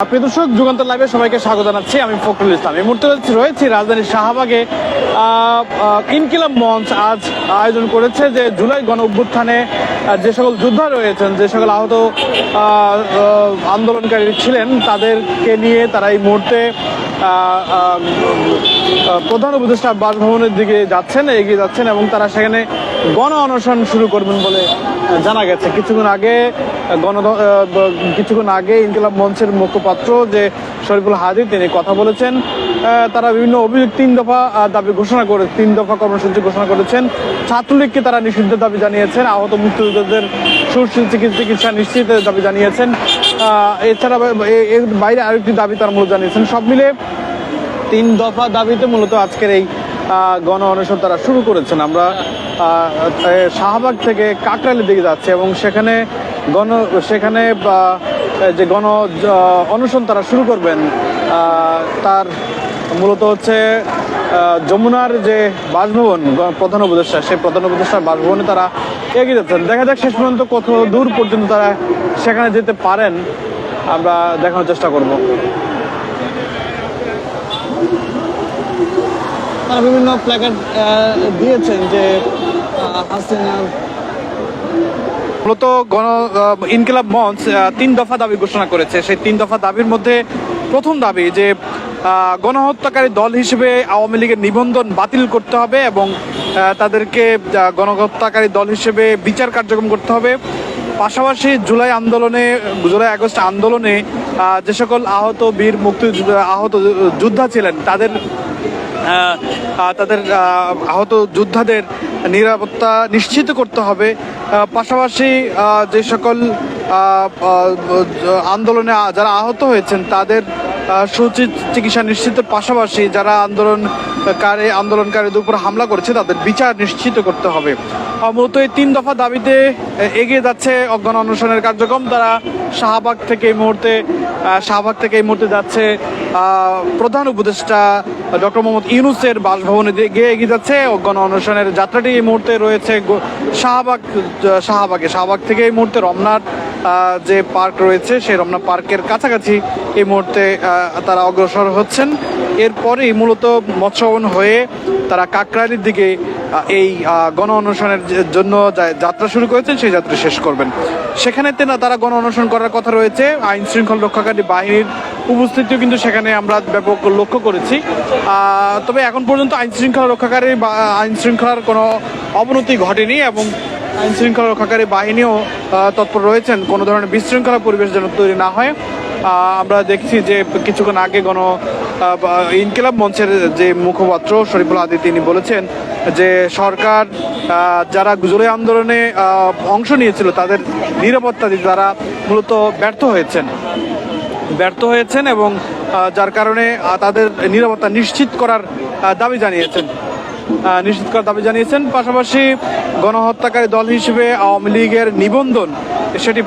প্রিয় দর্শক, যুগান্তর লাইভে সবাইকে স্বাগত জানাচ্ছি। আমি ফখরুল ইসলাম। এই মুহূর্তে রয়েছি রাজধানীর শাহবাগে। ইনকিলাব মঞ্চ আজ আয়োজন করেছে যে জুলাই গণ অভ্যুত্থানে যে সকল যোদ্ধা রয়েছেন, যে সকল আহত আন্দোলনকারী ছিলেন, তাদেরকে নিয়ে তারা এই মুহূর্তে প্রধান উপদেষ্টা বাসভবনের দিকে এগিয়ে যাচ্ছেন এবং তারা সেখানে গণ অনশন শুরু করবেন বলে জানা গেছে। কিছুক্ষণ আগে ইনকিলাব মঞ্চের মুখপাত্র যে শরীফুল হাদি, তিনি কথা বলেছেন। তারা বিভিন্ন অভিযোগ 3 দফা দাবি ঘোষণা করে 3 দফা কর্মসূচি ঘোষণা করেছেন। ছাত্রলীগকে তারা নিষিদ্ধের দাবি জানিয়েছেন, আহত মুক্তিযোদ্ধাদের চিকিৎসা নিশ্চিতের দাবি জানিয়েছেন। এছাড়া এর বাইরে আরেকটি দাবি তারা মূলত জানিয়েছেন। সব মিলে 3 দফা দাবিতে মূলত আজকের এই গণ অনশন তারা শুরু করেছেন। আমরা শাহবাগ থেকে কাকরাইলের দিকে যাচ্ছি এবং সেখানে যে গণ অনশন তারা শুরু করবেন, তার মূলত হচ্ছে যমুনার যে বাসভবন প্রধান উপদেষ্টা, সেই প্রধান উপদেষ্টার বাসভবনে তারা এগিয়ে যাচ্ছেন। দেখা যাক শেষ পর্যন্ত কত দূর পর্যন্ত তারা সেখানে যেতে পারেন, আমরা দেখানোর চেষ্টা করব। তারা বিভিন্ন প্ল্যাকার্ড দিয়েছেন যে হাসিনার মূলত ইনকিলাব মঞ্চ 3 দফা দাবি ঘোষণা করেছে। সেই 3 দফা দাবির মধ্যে প্রথম দাবি যে গণহত্যাকারী দল হিসেবে আওয়ামী লীগের নিবন্ধন বাতিল করতে হবে এবং তাদেরকে গণহত্যাকারী দল হিসেবে বিচার কার্যক্রম করতে হবে। পাশাপাশি জুলাই আগস্ট আন্দোলনে যে সকল আহত বীর আহত যোদ্ধা ছিলেন, তাদের আহত যোদ্ধাদের নিরাপত্তা নিশ্চিত করতে হবে। পাশাপাশি যে সকল আন্দোলনে যারা আহত হয়েছেন তাদের সুচিত চিকিৎসা নিশ্চিতের পাশাপাশি যারা আন্দোলনকারীদের উপর হামলা করেছে তাদের বিচার নিশ্চিত করতে হবে। মূলত এই 3 দফা দাবিতে এগিয়ে যাচ্ছে গণ অনশনের কার্যক্রম। তারা শাহবাগ থেকে এই মুহূর্তে যাচ্ছে প্রধান উপদেষ্টা ডক্টর মোহাম্মদ ইউনূসের বাসভবনে এগিয়ে যাচ্ছে। গণ অনশনের যাত্রাটি এই মুহূর্তে রয়েছে শাহবাগ থেকে এই মুহূর্তে রমনার যে পার্ক রয়েছে, সেই রমনা পার্কের কাছাকাছি এই মুহূর্তে তারা অগ্রসর হচ্ছেন। এরপরেই মূলত মৎস্যভবন হয়ে তারা কাকরাইলের দিকে এই গণ অনশনের জন্য যাত্রা শুরু করেছেন, সেই যাত্রা শেষ করবেন। সেখানে তারা গণ অনশন করার কথা রয়েছে। আইন শৃঙ্খলা রক্ষাকারী বাহিনীর উপস্থিতিও কিন্তু সেখানে আমরা ব্যাপক লক্ষ্য করেছি। তবে এখন পর্যন্ত আইন শৃঙ্খলার কোনো অবনতি ঘটেনি এবং আইন শৃঙ্খলা রক্ষাকারী বাহিনীও তৎপর রয়েছেন কোনো ধরনের বিশৃঙ্খলা পরিবেশ যেন তৈরি না হয়। আমরা দেখছি যে কিছুক্ষণ আগে ইনকিলাব মঞ্চের যে মুখপাত্র শরীফুল হাদি, তিনি বলেছেন যে সরকার যারা জুলাই আন্দোলনে অংশ নিয়েছিল তাদের নিরাপত্তা দিতে তারা মূলত ব্যর্থ হয়েছেন এবং যার কারণে তাদের নিরাপত্তা নিশ্চিত করার দাবি জানিয়েছেন। পাশাপাশি গণহত্যাকারী দল হিসেবে আওয়ামী লীগের নিবন্ধন সেটি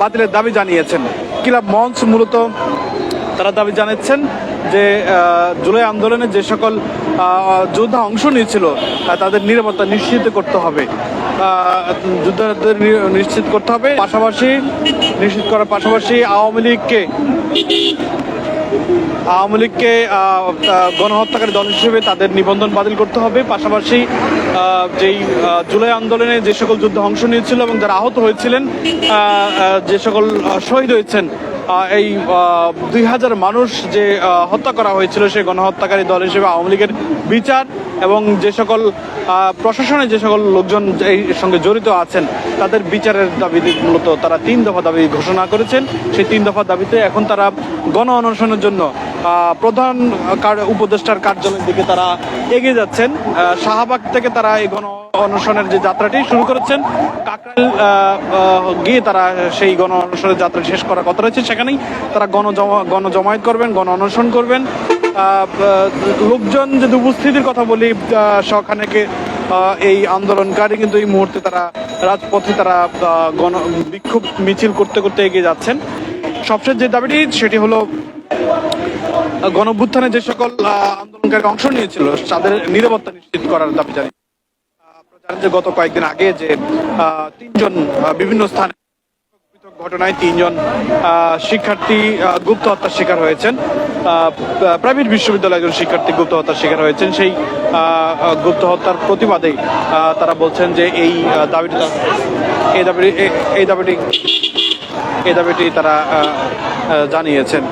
বাতিলের দাবি জানিয়েছেন। ইনকিলাব মঞ্চ মূলত তারা দাবি জানাচ্ছেন যে জুলাই আন্দোলনে যে সকল যোদ্ধা অংশ নিয়েছিল তাদের নিরাপত্তা নিশ্চিত করতে হবে, পাশাপাশি আওয়ামী লীগকে গণহত্যাকারী দল হিসেবে তাদের নিবন্ধন বাতিল করতে হবে। পাশাপাশি যেই জুলাই আন্দোলনে যে সকল যোদ্ধা অংশ নিয়েছিল এবং যারা আহত হয়েছিলেন, যে সকল শহীদ হয়েছেন, এই 2000 মানুষ যে হত্যা করা হয়েছিল, সেই গণহত্যাকারী দল হিসেবে আওয়ামী লীগের বিচার এবং যে সকল প্রশাসনে যে সকল লোকজন এই সঙ্গে জড়িত আছেন তাদের বিচারের দাবিতে মূলত তারা 3 দফা দাবি ঘোষণা করেছেন। সেই 3 দফা দাবিতে এখন তারা গণ অনশনের জন্য প্রধান উপদেষ্টার কার্যালয়ের দিকে তারা এগিয়ে যাচ্ছেন। শাহবাগ থেকে তারা এই গণ অনশনের যে যাত্রাটি শুরু করেছেন, কাকরাইল গিয়ে তারা সেই গণ অনশনের যাত্রা শেষ করার কথা রয়েছে। সেখানেই তারা গণজমায়েত করবেন, গণ অনশন করবেন। লোকজন যদি উপস্থিতির কথা বলি, সখানেকে এই আন্দোলনকারী কিন্তু এই মুহূর্তে তারা রাজপথে তারা বিক্ষোভ মিছিল করতে এগিয়ে যাচ্ছেন। সবশেষ যে দাবিটি সেটি হলো গণঅভ্যুত্থানে যে সকল আন্দোলনকারী অংশ নিয়েছিল তাদের নিরাপত্তা নিশ্চিত করার দাবি জানিয়ে আপনারা জানেন যে গত কয়েকদিন আগে যে 3 জন বিভিন্ন স্থানে ঘটনায় 3 জন শিক্ষার্থী গুপ্ত হত্যার শিকার হয়েছেন। প্রাইভেট বিশ্ববিদ্যালয়ের একজন শিক্ষার্থী গুপ্ত হত্যার শিকার হয়েছেন। সেই গুপ্ত হত্যার প্রতিবাদেই তারা বলছেন যে এই দাবিটি তারা জানিয়েছেন।